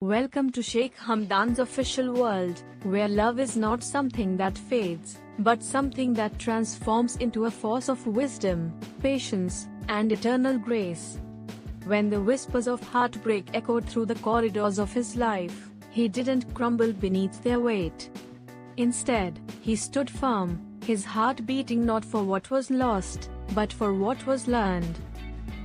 Welcome to Sheikh Hamdan's official world, where love is not something that fades, but something that transforms into a force of wisdom, patience, and eternal grace. When the whispers of heartbreak echoed through the corridors of his life, he didn't crumble beneath their weight. Instead, he stood firm, his heart beating not for what was lost, but for what was learned.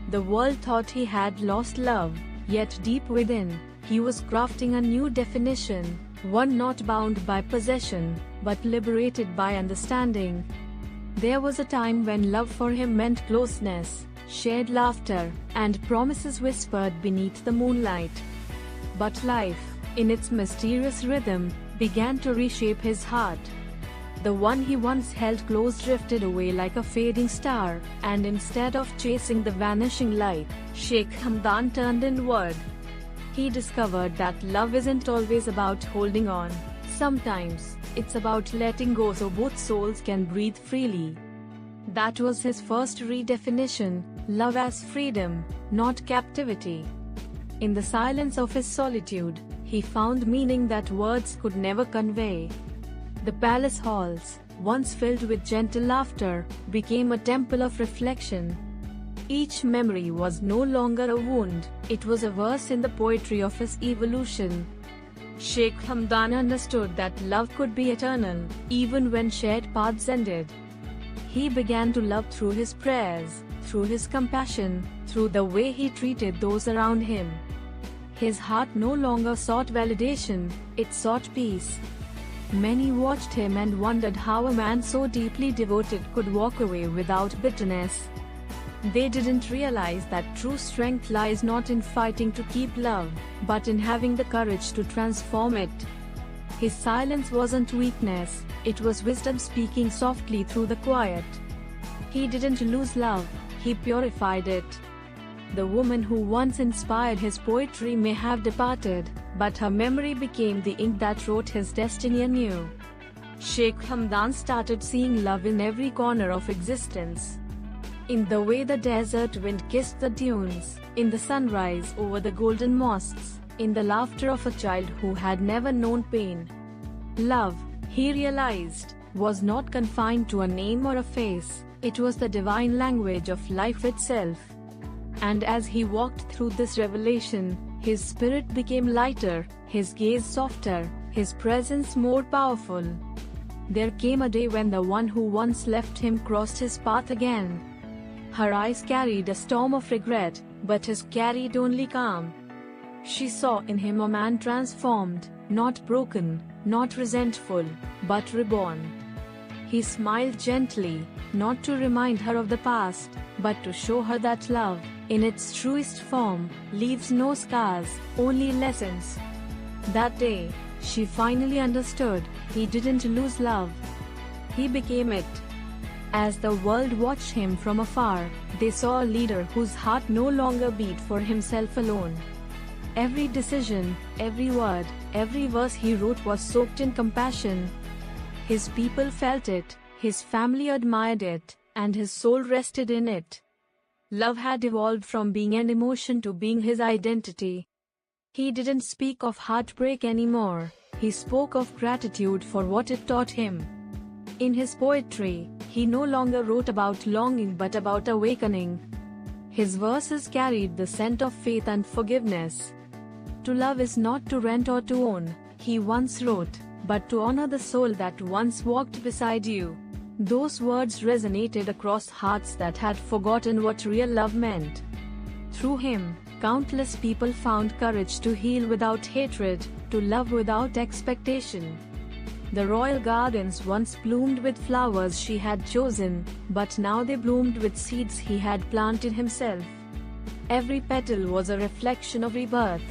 The world thought he had lost love, yet deep within, he was crafting a new definition, one not bound by possession, but liberated by understanding. There was a time when love for him meant closeness, shared laughter, and promises whispered beneath the moonlight. But life, in its mysterious rhythm, began to reshape his heart. The one he once held close drifted away like a fading star, and instead of chasing the vanishing light, Sheikh Hamdan turned inward. He discovered that love isn't always about holding on. Sometimes, it's about letting go so both souls can breathe freely. That was his first redefinition, love as freedom, not captivity. In the silence of his solitude, he found meaning that words could never convey. The palace halls, once filled with gentle laughter, became a temple of reflection. Each memory was no longer a wound, it was a verse in the poetry of his evolution. Sheikh Hamdan understood that love could be eternal, even when shared paths ended. He began to love through his prayers, through his compassion, through the way he treated those around him. His heart no longer sought validation, it sought peace. Many watched him and wondered how a man so deeply devoted could walk away without bitterness. They didn't realize that true strength lies not in fighting to keep love, but in having the courage to transform it. His silence wasn't weakness, it was wisdom speaking softly through the quiet. He didn't lose love, he purified it. The woman who once inspired his poetry may have departed, but her memory became the ink that wrote his destiny anew. Sheikh Hamdan started seeing love in every corner of existence. In the way the desert wind kissed the dunes, in the sunrise over the golden mosques, in the laughter of a child who had never known pain. Love, he realized, was not confined to a name or a face, it was the divine language of life itself. And as he walked through this revelation, his spirit became lighter, his gaze softer, his presence more powerful. There came a day when the one who once left him crossed his path again. Her eyes carried a storm of regret, but his carried only calm. She saw in him a man transformed, not broken, not resentful, but reborn. He smiled gently, not to remind her of the past, but to show her that love, in its truest form, leaves no scars, only lessons. That day, she finally understood, he didn't lose love. He became it. As the world watched him from afar, they saw a leader whose heart no longer beat for himself alone. Every decision, every word, every verse he wrote was soaked in compassion. His people felt it, his family admired it, and his soul rested in it. Love had evolved from being an emotion to being his identity. He didn't speak of heartbreak anymore, he spoke of gratitude for what it taught him. In his poetry, he no longer wrote about longing but about awakening. His verses carried the scent of faith and forgiveness. To love is not to rent or to own, he once wrote, but to honor the soul that once walked beside you. Those words resonated across hearts that had forgotten what real love meant. Through him, countless people found courage to heal without hatred, to love without expectation. The royal gardens once bloomed with flowers she had chosen, but now they bloomed with seeds he had planted himself. Every petal was a reflection of rebirth.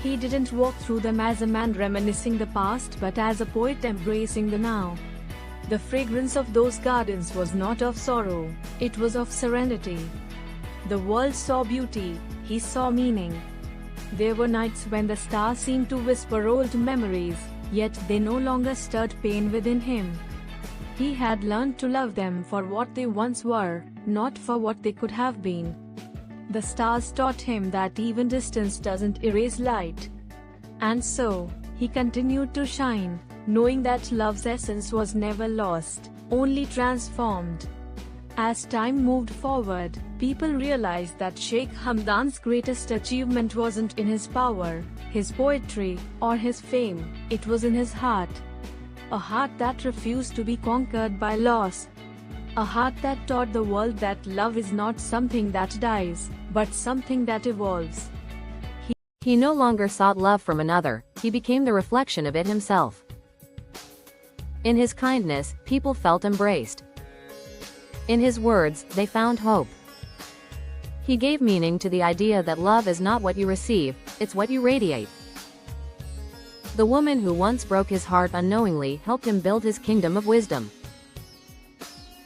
He didn't walk through them as a man reminiscing the past but as a poet embracing the now. The fragrance of those gardens was not of sorrow, it was of serenity. The world saw beauty, he saw meaning. There were nights when the stars seemed to whisper old memories, yet they no longer stirred pain within him. He had learned to love them for what they once were, not for what they could have been. The stars taught him that even distance doesn't erase light. And so, he continued to shine, knowing that love's essence was never lost, only transformed. As time moved forward, people realized that Sheikh Hamdan's greatest achievement wasn't in his power, his poetry, or his fame, it was in his heart. A heart that refused to be conquered by loss. A heart that taught the world that love is not something that dies, but something that evolves. He no longer sought love from another, he became the reflection of it himself. In his kindness, people felt embraced. In his words, they found hope. He gave meaning to the idea that love is not what you receive, it's what you radiate. The woman who once broke his heart unknowingly helped him build his kingdom of wisdom.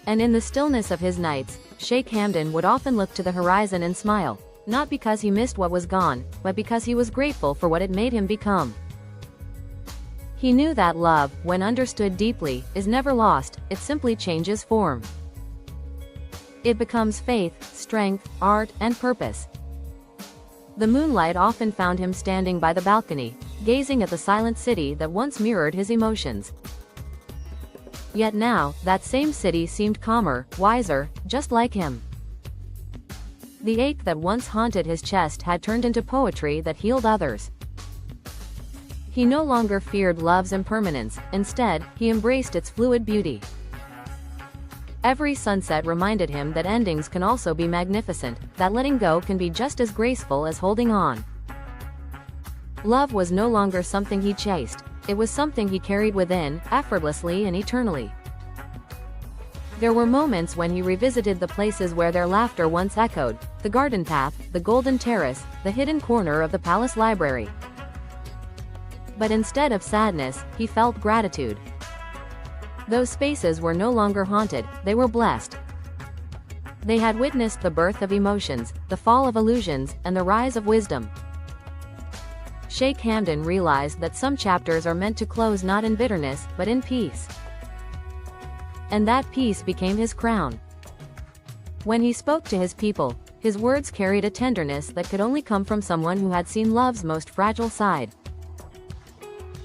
And in the stillness of his nights, Sheikh Hamdan would often look to the horizon and smile, not because he missed what was gone, but because he was grateful for what it made him become. He knew that love, when understood deeply, is never lost, it simply changes form. It becomes faith, strength, art, and purpose. The moonlight often found him standing by the balcony, gazing at the silent city that once mirrored his emotions. Yet now, that same city seemed calmer, wiser, just like him. The ache that once haunted his chest had turned into poetry that healed others. He no longer feared love's impermanence, instead, he embraced its fluid beauty. Every sunset reminded him that endings can also be magnificent, that letting go can be just as graceful as holding on. Love was no longer something he chased, it was something he carried within, effortlessly and eternally. There were moments when he revisited the places where their laughter once echoed, the garden path, the golden terrace, the hidden corner of the palace library. But instead of sadness, he felt gratitude. Those spaces were no longer haunted, they were blessed. They had witnessed the birth of emotions, the fall of illusions, and the rise of wisdom. Sheikh Hamdan realized that some chapters are meant to close not in bitterness, but in peace. And that peace became his crown. When he spoke to his people, his words carried a tenderness that could only come from someone who had seen love's most fragile side.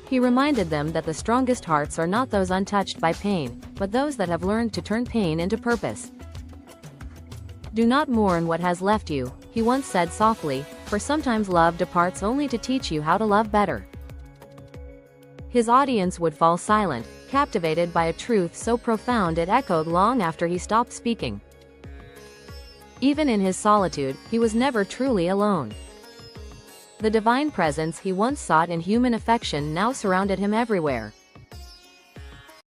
He reminded them that the strongest hearts are not those untouched by pain, but those that have learned to turn pain into purpose. Do not mourn what has left you, he once said softly, for sometimes love departs only to teach you how to love better. His audience would fall silent, captivated by a truth so profound it echoed long after he stopped speaking. Even in his solitude, he was never truly alone. The divine presence he once sought in human affection now surrounded him everywhere.